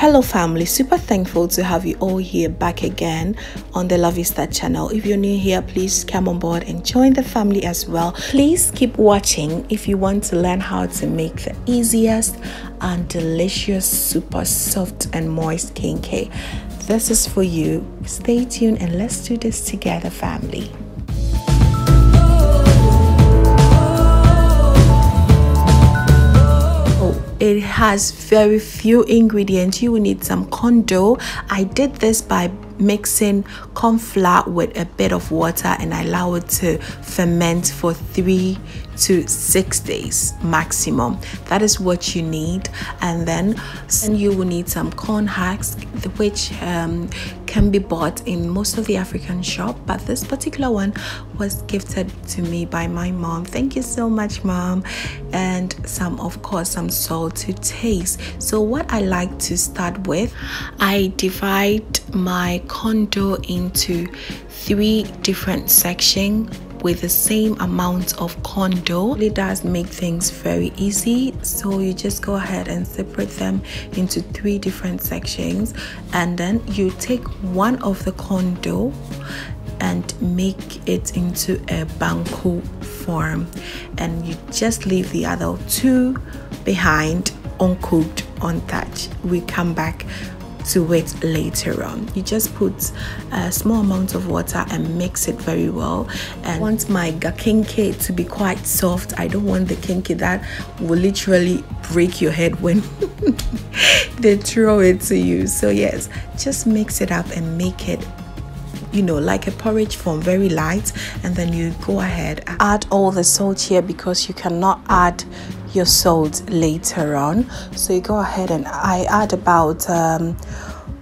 Hello family, super thankful to have you all here back again on the La Vista channel. If you're new here, please come on board and join the family as well. Please keep watching if you want to learn how to make the easiest and delicious, super soft and moist kenkey. This is for you. Stay tuned and let's do this together, family. It has very few ingredients. You will need some corn dough. I did this by mixing corn flour with a bit of water and I allow it to ferment for 3 to 6 days maximum. That is what you need. And then you will need some corn husks, which can be bought in most of the African shop, but this particular one was gifted to me by my mom. Thank you so much, mom. And of course some salt to taste. So what I like to start with, I divide my corn dough into 3 different sections with the same amount of corn dough. It does make things very easy, so you just go ahead and separate them into 3 different sections, and then you take one of the corn dough and make it into a banku form, and you just leave the other 2 behind, uncooked, untouched. We come back to it later on. You just put a small amount of water and mix it very well. And I want my kenkey to be quite soft. I don't want the kenkey that will literally break your head when they throw it to you. So yes, just mix it up and make it, you know, like a porridge form, very light. And then you go ahead and add all the salt here because you cannot add your salt later on. So you go ahead and I add about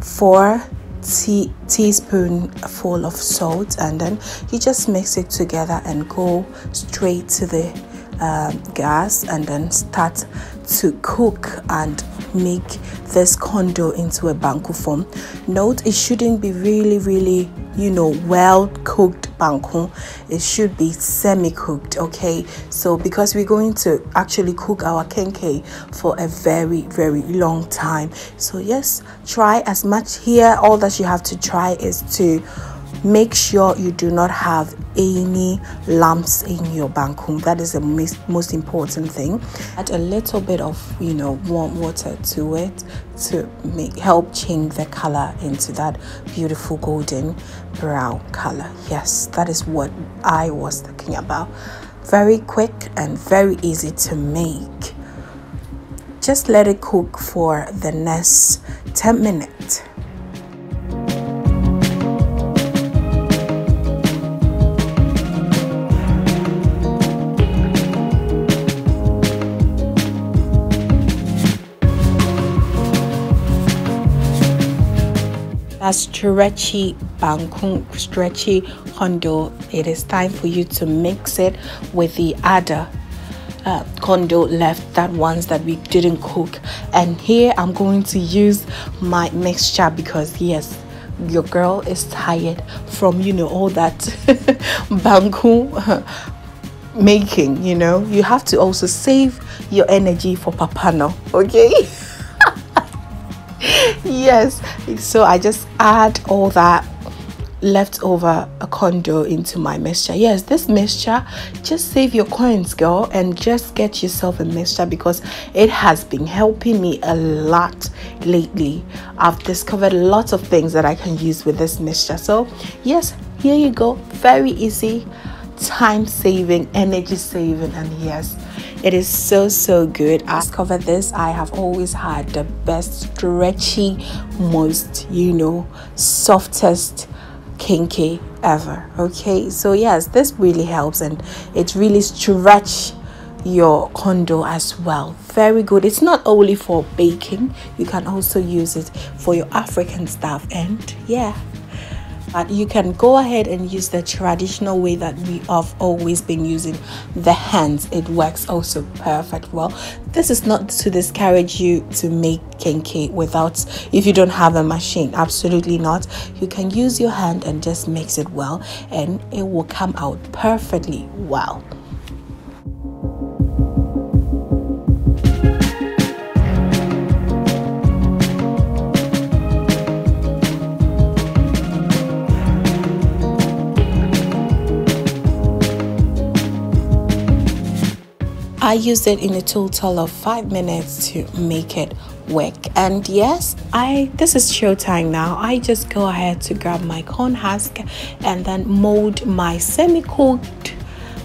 4 teaspoonful of salt, and then you just mix it together and go straight to the gas and then start to cook and make this corn dough into a banku form. Note, it shouldn't be really, you know, well cooked banku. It should be semi-cooked, okay? So because we're going to actually cook our kenkey for a very long time, so yes, try as much here. All that you have to try is to make sure you do not have any lumps in your banku. That is the most important thing. Add a little bit of, you know, warm water to it to help change the color into that beautiful golden brown color. Yes, that is what I was talking about. Very quick and very easy to make. Just let it cook for the next 10 minutes. A stretchy banku, stretchy corn dough. It is time for you to mix it with the other corn dough left, that ones that we didn't cook. And here I'm going to use my mixture because yes, your girl is tired from, you know, all that banku making. You know, you have to also save your energy for papano, okay? Yes, so I just add all that leftover corn dough into my mixture. Yes, this mixture, just save your coins, girl, and just get yourself a mixture because it has been helping me a lot lately. I've discovered lots of things that I can use with this mixture. So yes, here you go. Very easy, time saving, energy saving, and yes, it is so good. I discovered this. I have always had the best stretchy, most, you know, softest kenkey ever. Okay, so yes, this really helps and it really stretch your corn dough as well. Very good. It's not only for baking, you can also use it for your African stuff. And yeah, but you can go ahead and use the traditional way that we have always been using, the hands. It works also perfect well. This is not to discourage you to make kenkey without, if you don't have a machine, absolutely not. You can use your hand and just mix it well and it will come out perfectly well. I used it in a total of 5 minutes to make it work. And yes, this is showtime now. I just go ahead to grab my corn husk and then mold my semi-cooked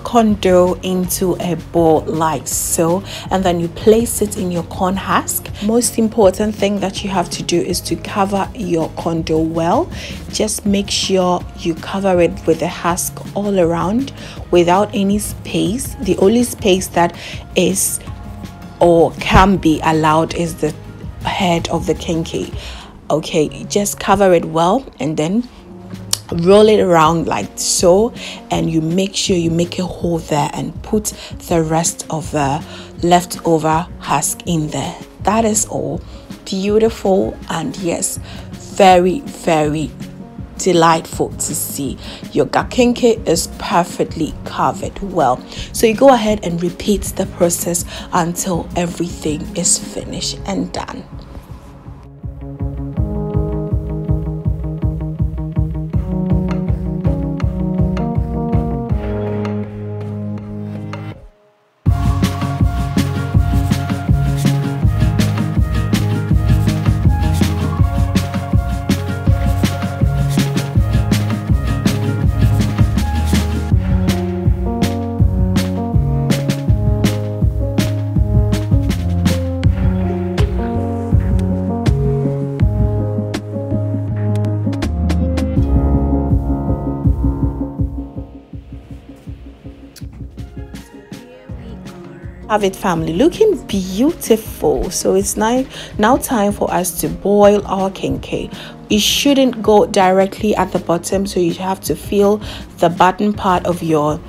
corn dough into a ball like so, and then you place it in your corn husk. Most important thing that you have to do is to cover your corn dough well. Just make sure you cover it with the husk all around without any space. The only space that is or can be allowed is the head of the kenkey. Okay, just cover it well and then roll it around like so, and you make sure you make a hole there and put the rest of the leftover husk in there. That is all. Beautiful, and yes, very delightful to see. Your kenkey is perfectly covered well. So you go ahead and repeat the process until everything is finished and done. Have it, family, looking beautiful. So it's now time for us to boil our kenkey. It shouldn't go directly at the bottom, so you have to fill the bottom part of your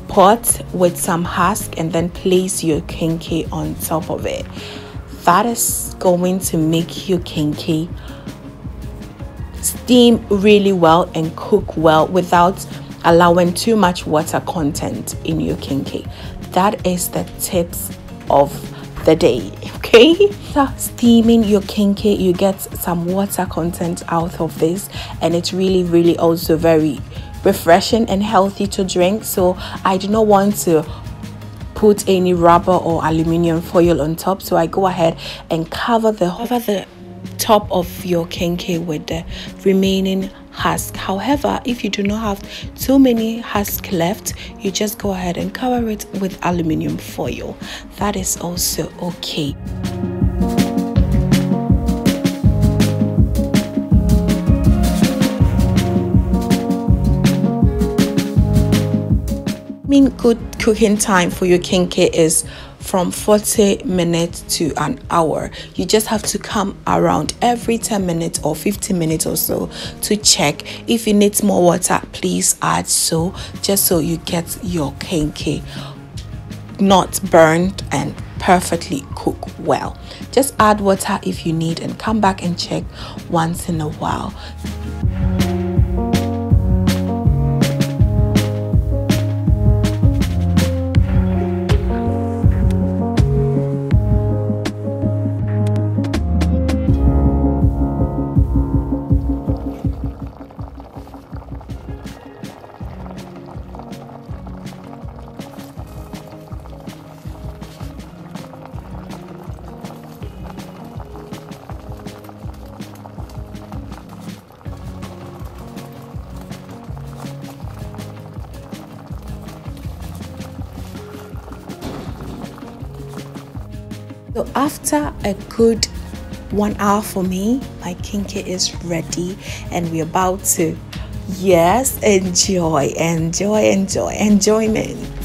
pot with some husk and then place your kenkey on top of it. That is going to make your kenkey steam really well and cook well without allowing too much water content in your kenkey. That is the tips of the day. Okay, so steaming your kenkey, you get some water content out of this, and it's really also very refreshing and healthy to drink. So I do not want to put any rubber or aluminium foil on top, so I go ahead and cover the top of your kenkey with the remaining husk. However, if you do not have too many husks left, you just go ahead and cover it with aluminium foil. That is also okay. Good cooking time for your kenkey is from 40 minutes to an hour. You just have to come around every 10 minutes or 15 minutes or so to check. If you need more water, please add so, just so you get your kenkey not burned and perfectly cook well. Just add water if you need and come back and check once in a while. So after a good 1 hour for me, my kenkey is ready and we're about to, yes, enjoyment.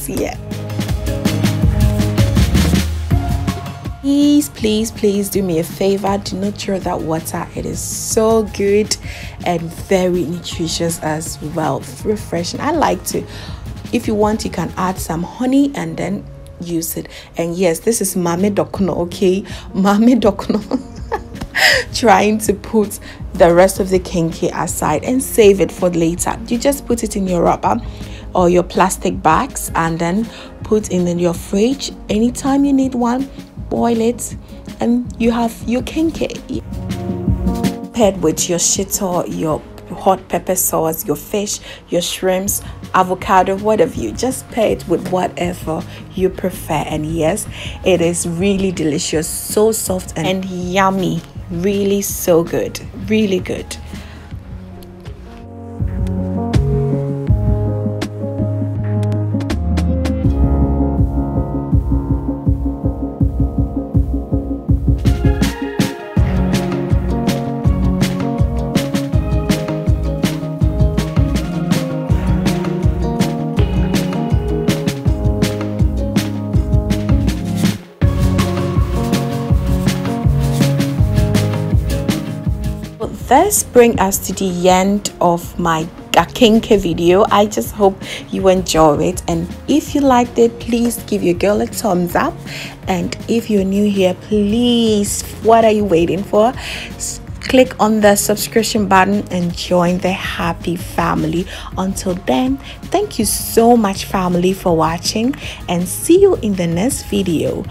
Yeah. Please do me a favor. Do not throw that water. It is so good and very nutritious as well. Refreshing. I like to, if you want, you can add some honey and then use it. And yes, this is Mame Dokno, okay? Mame Dokno trying to put the rest of the kenkey aside and save it for later. You just put it in your rubber or your plastic bags and then put in your fridge. Anytime you need one, boil it and you have your kenkey. Paired with your shito, your hot pepper sauce, your fish, your shrimps, avocado, whatever you just pair it with whatever you prefer. And yes, it is really delicious, so soft and yummy, really so good, really good. This brings us to the end of my Kenkey video. I just hope you enjoy it, and if you liked it, please give your girl a thumbs up. And if you're new here, please, what are you waiting for? Click on the subscription button and join the happy family. Until then, thank you so much, family, for watching, and see you in the next video.